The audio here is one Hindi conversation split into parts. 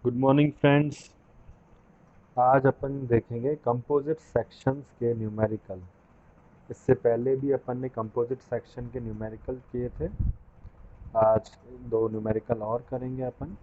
Good morning friends. आज अपन देखेंगे कंपोजिट सेक्शंस के न्यूमेरिकल। इससे पहले भी अपन ने कंपोजिट सेक्शन के न्यूमेरिकल किए थे। आज दो न्यूमेरिकल और करेंगे अपन।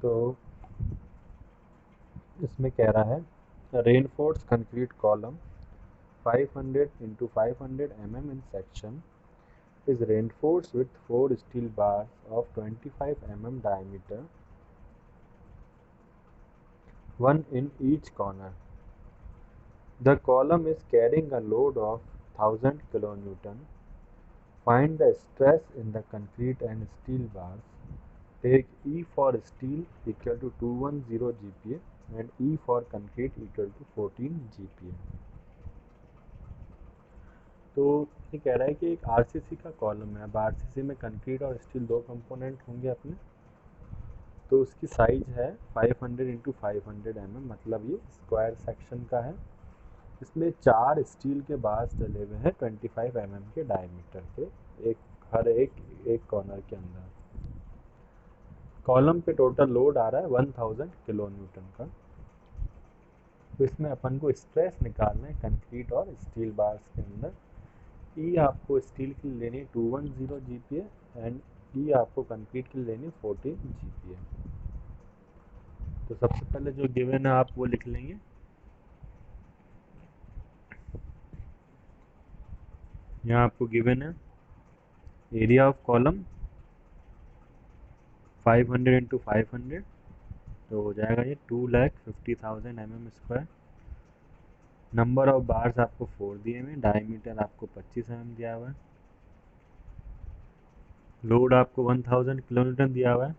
तो इसमें कह रहा है reinforce concrete column 500 into 500 mm in section is reinforced with 4 steel bars of 25 mm diameter, one in each corner. The column is carrying a load of 1000 kN. Find the stress in the concrete and steel bars. Take E for steel equal to 210 GPa and E for concrete equal to 14 GPa. तो ये कह रहा है कि एक आरसीसी का कॉलम है। अब आरसीसी में कंक्रीट और स्टील दो कंपोनेंट होंगे अपने। तो उसकी साइज है 500 into 500 mm, मतलब ये स्क्वायर सेक्शन का है। इसमें 4 स्टील के बार्स डले हुए हैं 25 mm के डायमीटर के, हर एक कॉर्नर के अंदर। कॉलम पे टोटल लोड आ रहा है 1000 किलो न्यूटन का। तो इसमें अपन को स्ट्रेस निकालना है कंक्रीट और स्टील बार्स के अंदर। ई आपको स्टील के लिए लेनी 210 GPa एंड ई आपको कंक्रीट के लिए लेनी 14 GPa। तो सबसे पहले जो गिवन है आप वो लिख लेंगे। यहाँ आपको गिवन है एरिया ऑफ कॉलम 500 into 500, तो हो जाएगा ये 2,50,000 mm²। नंबर ऑफ बार्स आपको 4 दिए हुए, डायमीटर आपको 25 mm दिया हुआ है, लोड आपको 1000 किलो न्यूटन दिया हुआ है।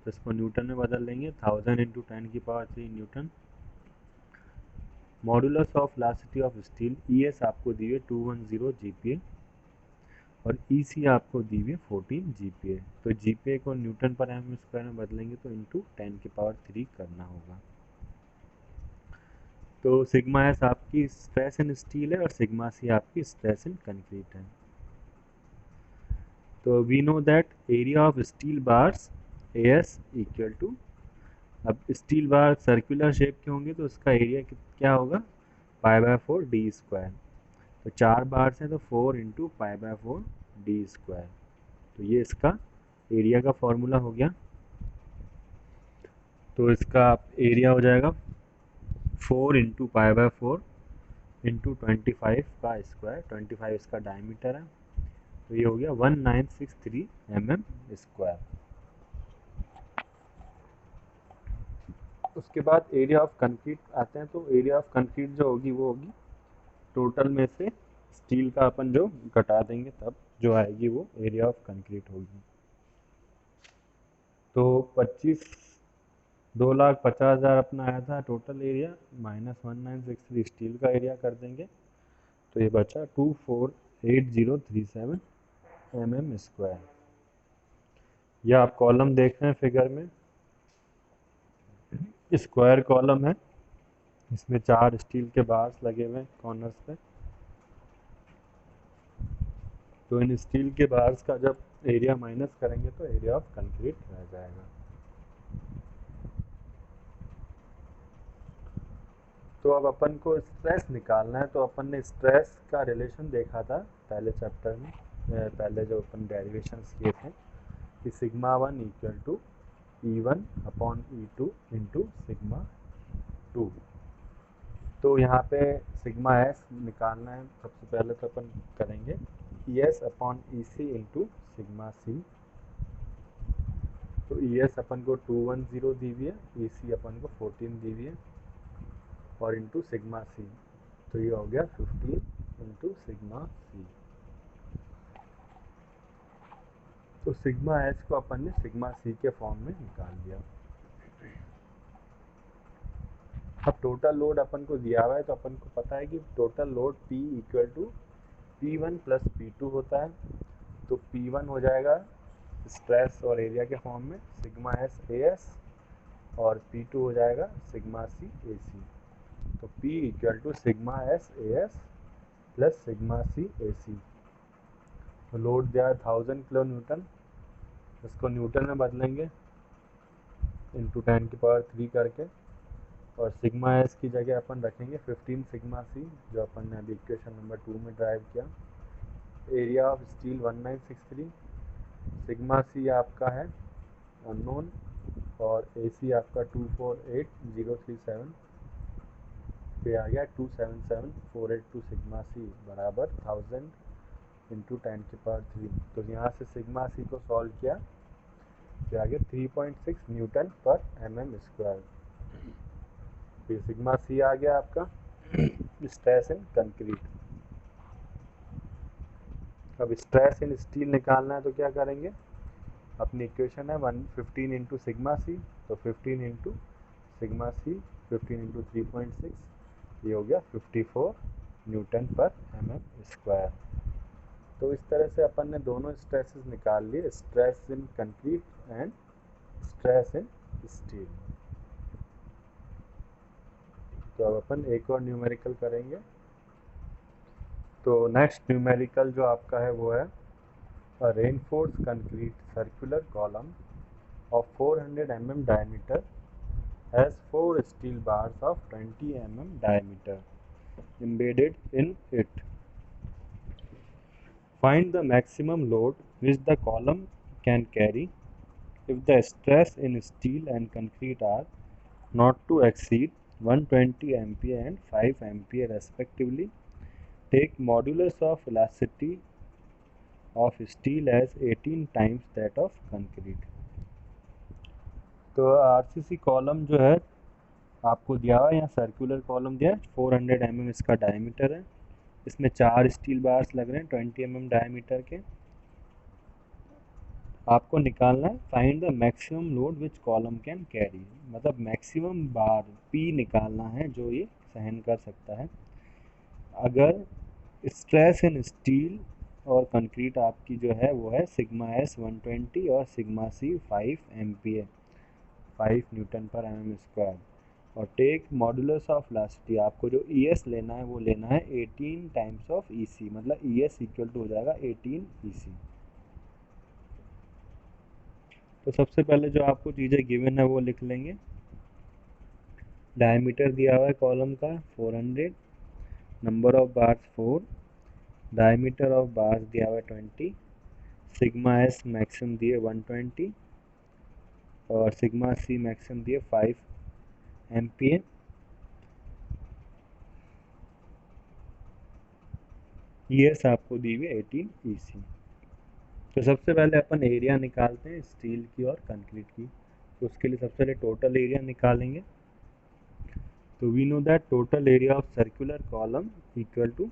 तो इसको न्यूटन में बदल लेंगे, 1000 into 10⁻³ Newton. Modulus of velocity of steel ES आपको दी हुई 210 GPa और EC आपको दी हुई 14 GPa। तो GPa को न्यूटन पर mm² में बदलेंगे तो इंटू 10⁻³ करना होगा। तो सिग्मा एस आपकी स्ट्रेस इन स्टील है और सिग्मा सी आपकी स्ट्रेस इन कंक्रीट है। तो we know that area of steel bars AS equal to, अब स्टील बार सर्कुलर शेप के होंगे तो उसका एरिया क्या होगा, π/4 d²। तो 4 बार्स हैं तो 4 into π/4 d²। तो ये इसका एरिया का फॉर्मूला हो गया। तो इसका एरिया हो जाएगा 4 into π/4 into 25 का स्क्वायर, 25 इसका डायमीटर है, तो ये हो गया 1963 mm²। उसके बाद एरिया ऑफ कंक्रीट आते हैं। तो एरिया ऑफ कंक्रीट जो होगी वो होगी टोटल में से स्टील का अपन जो घटा देंगे तब जो आएगी वो एरिया ऑफ कंक्रीट होगी। तो 2,50,000 अपना आया था टोटल एरिया, माइनस 1963 स्टील का एरिया कर देंगे तो ये बचा 248037 mm²। यह आप कॉलम देख रहे हैं फिगर में, स्क्वायर कॉलम है, इसमें 4 स्टील के बार्स लगे हुए हैं कॉर्नर्स पे। तो इन स्टील के बार्स का जब एरिया माइनस करेंगे तो एरिया ऑफ कंक्रीट रह जाएगा। तो अब अपन को स्ट्रेस निकालना है। तो अपन ने स्ट्रेस का रिलेशन देखा था पहले चैप्टर में, पहले जो अपन डेरिवेशंस किए थे कि σ1 इक्वल टू E1/E2 इंटू σ2। तो यहाँ पे सिग्मा एस निकालना है। सबसे पहले तो अपन करेंगे ES/EC इंटू सिग्मा सी। तो ES अपन को 210 दी हुई है, EC अपन को 14 दी हुई है और इंटू सिग्मा सी, तो ये हो गया 15 इंटू सिग्मा सी। तो सिग्मा एच को अपन ने सिग्मा सी के फॉर्म में निकाल दिया। अब टोटल लोड अपन को दिया हुआ है तो अपन को पता है कि total load P equal to P1 plus P2 होता है। तो P1 हो जाएगा स्ट्रेस और एरिया के फॉर्म में सिग्मा एस AS और P2 हो जाएगा सिग्मा सी AC। तो P equal to sigma S AS plus sigma C AC। तो लोड दिया है 1000 किलो न्यूटन, इसको न्यूटन में बदलेंगे इंटू 10⁻³ करके, और सिग्मा एस की जगह अपन रखेंगे 15 सिग्मा सी, जो अपन ने अभी इक्वेशन नंबर 2 में ड्राइव किया। Area of steel 1963, sigma C आपका है अननोन, और ए सी आपका 248037 पे आ गया 277482 सिग्मा सी बराबर 1000 इंटू 10⁻³। तो यहाँ से सिग्मा सी को सॉल्व किया तो आ गया 3.6 न्यूटन पर mm²। फिर सिग्मा सी आ गया आपका स्ट्रेस इन कंक्रीट। अब स्ट्रेस इन स्टील निकालना है तो क्या करेंगे, अपनी इक्वेशन है 115 इंटू सिग्मा सी, तो 15 इंटू सिग्मा सी 15 इंटू 3.6, ये हो गया 54 न्यूटन पर mm²। तो इस तरह से अपन ने दोनों स्ट्रेसेस निकाल लिए, stress in concrete and stress in steel. तो अब अपन एक और न्यूमेरिकल करेंगे। तो नेक्स्ट न्यूमेरिकल जो आपका है वो है reinforced concrete circular column of 400 mm diameter has 4 steel bars of 20 mm diameter embedded in it. Find the maximum load which the column can carry if the stress in steel and concrete are not to exceed 120 ampere and 5 ampere respectively. Take modulus of elasticity of steel as 18 times that of concrete. तो आरसीसी कॉलम जो है आपको दिया हुआ है, यहाँ सर्कुलर कॉलम दिया है, 400 mm इसका डायमीटर है, इसमें 4 स्टील बार्स लग रहे हैं 20 mm डायमीटर के। आपको निकालना है find the maximum load which column can carry, मतलब मैक्सिमम बार पी निकालना है जो ये सहन कर सकता है अगर स्ट्रेस इन स्टील और कंक्रीट आपकी जो है वो है सिग्मा एस 120 और सिग्मा सी 5 एम्पियर 5 न्यूटन पर mm²। और टेक मॉडुलस ऑफ इलास्टिसिटी, आपको जो ई एस लेना है वो लेना है 18 टाइम्स ऑफ ई सी, मतलब ई एस इक्वल टू हो जाएगा 18 ई सी। तो सबसे पहले जो आपको चीज़ें गिवन है वो लिख लेंगे। डायमीटर दिया हुआ है कॉलम का 400, number of bars 4, diameter of bars दिया हुआ है 20, सिग्मा एस मैक्सिमम दिए 120 और सिग्मा सी मैक्सिमम दिए 5 एम्पियर। ईएस आपको दी हुई 18 ईसी। तो सबसे पहले अपन एरिया निकालते हैं स्टील की और कंक्रीट की। तो उसके लिए सबसे पहले टोटल एरिया निकालेंगे। तो we know that total area of circular column equal to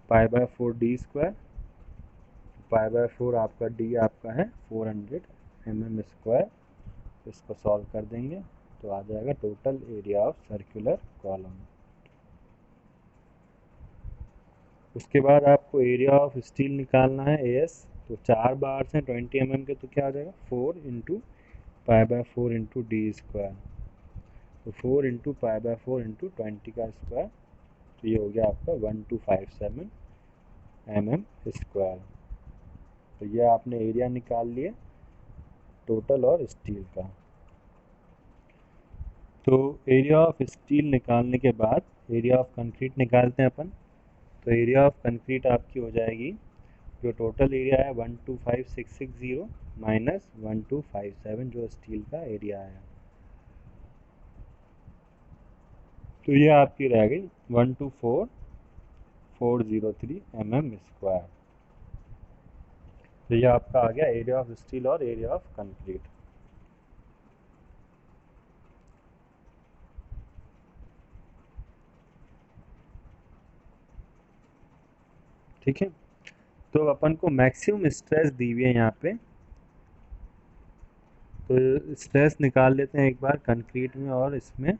π/4 d²। π/4 आपका डी आपका है 400 mm²। इसको सॉल्व कर देंगे तो आ जाएगा total area of circular column. उसके बाद आपको एरिया ऑफ स्टील निकालना है एएस। तो 4 बार्स हैं 20 mm के, तो क्या आ जाएगा 4 इंटू π/4 इंटू d²। तो 4 इंटू π/4 इंटू 20 का स्क्वायर, तो ये हो गया आपका 1257 mm²। तो ये आपने एरिया निकाल लिए टोटल और स्टील का। तो एरिया ऑफ स्टील निकालने के बाद एरिया ऑफ कंक्रीट निकालते हैं अपन। तो एरिया ऑफ कंक्रीट आपकी हो जाएगी, जो टोटल एरिया है 125660 माइनस 1257 जो स्टील का एरिया है, तो ये आपकी रह गई 124403 mm²। तो ये आपका आ गया एरिया ऑफ स्टील और एरिया ऑफ कंक्रीट। ठीक है, तो अपन को मैक्सिमम स्ट्रेस दी हुई है यहाँ पे। तो स्ट्रेस निकाल लेते हैं एक बार कंक्रीट में और इसमें।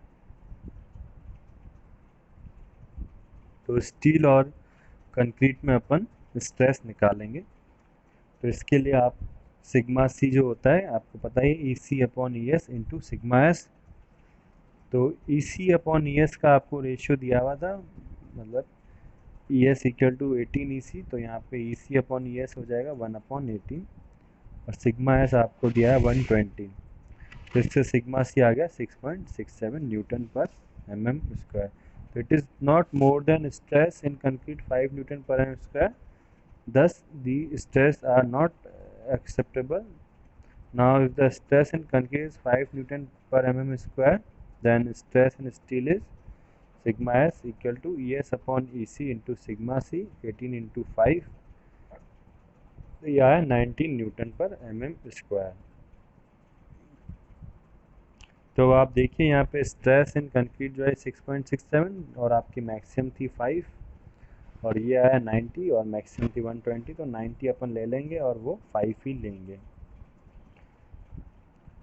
तो स्टील और कंक्रीट में अपन स्ट्रेस निकालेंगे। तो इसके लिए आप सिग्मा सी जो होता है आपको पता है E C upon E S into sigma S. तो E C upon E S का आपको रेशियो दिया हुआ था, मतलब ई एस इक्वल टू 18 ई सी। तो यहाँ पे ई सी अपॉन ई एस हो जाएगा 1/18 और सिग्मा एस आपको दिया है 120। तो इससे सिग्मा सी आ गया 6.67 न्यूटन पर mm स्क्वायर। तो it is not more than stress in concrete 5 newton per M square, thus the stress are not acceptable. Now if the stress in concrete is 5 Newton per mm square, then stress in steel is sigma s equal to es upon ec into sigma c 18 into 5, तो यह है 19 न्यूटन पर mm स्क्वायर। तो आप देखिए यहाँ पे स्ट्रेस इन कंक्रीट जो है 6.67 और आपकी मैक्सिमम थी 5 और ये आया 90 और मैक्सिमम थी 120, तो 90 अपन ले लेंगे और वो 5 ही लेंगे।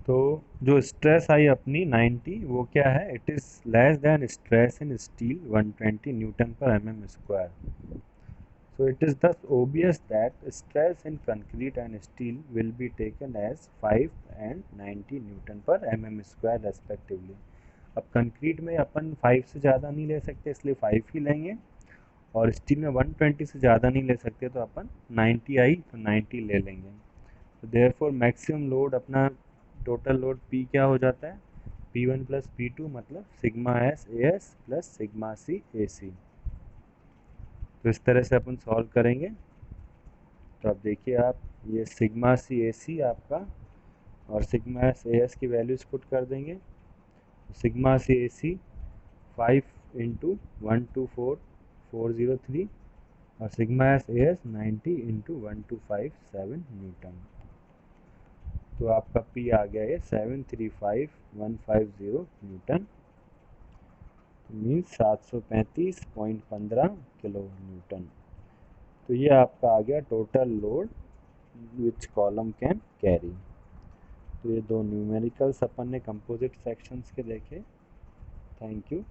तो जो स्ट्रेस आई अपनी 90 वो क्या है, it is less than stress in steel 120 Newton per mm square. So it is thus obvious that stress in concrete and steel will be taken as 5 and 90 Newton per mm square respectively. अब कंक्रीट में अपन 5 से ज़्यादा नहीं ले सकते इसलिए 5 ही लेंगे, और स्टील में 120 से ज़्यादा नहीं ले सकते तो अपन 90 आई तो 90 ले लेंगे। तो देयरफॉर मैक्सिमम लोड अपना टोटल लोड P क्या हो जाता है, P1 प्लस P2 मतलब sigma S A S plus sigma C A C. तो इस तरह से अपन सॉल्व करेंगे। तो अब देखिए आप ये सिग्मा सी ए सी आपका और सिग्मा एस ए एस की वैल्यूज़ पुट कर देंगे। Sigma C A C 5 into 124403 और sigma S A S 90 into 1257 Newton. तो आपका P आ गया ये 735150 न्यूटन, मीन्स 735.15 किलो न्यूटन। तो ये आपका आ गया total load which column can carry. तो ये दो न्यूमेरिकल्स अपन ने कंपोजिट सेक्शंस के देखे। Thank you.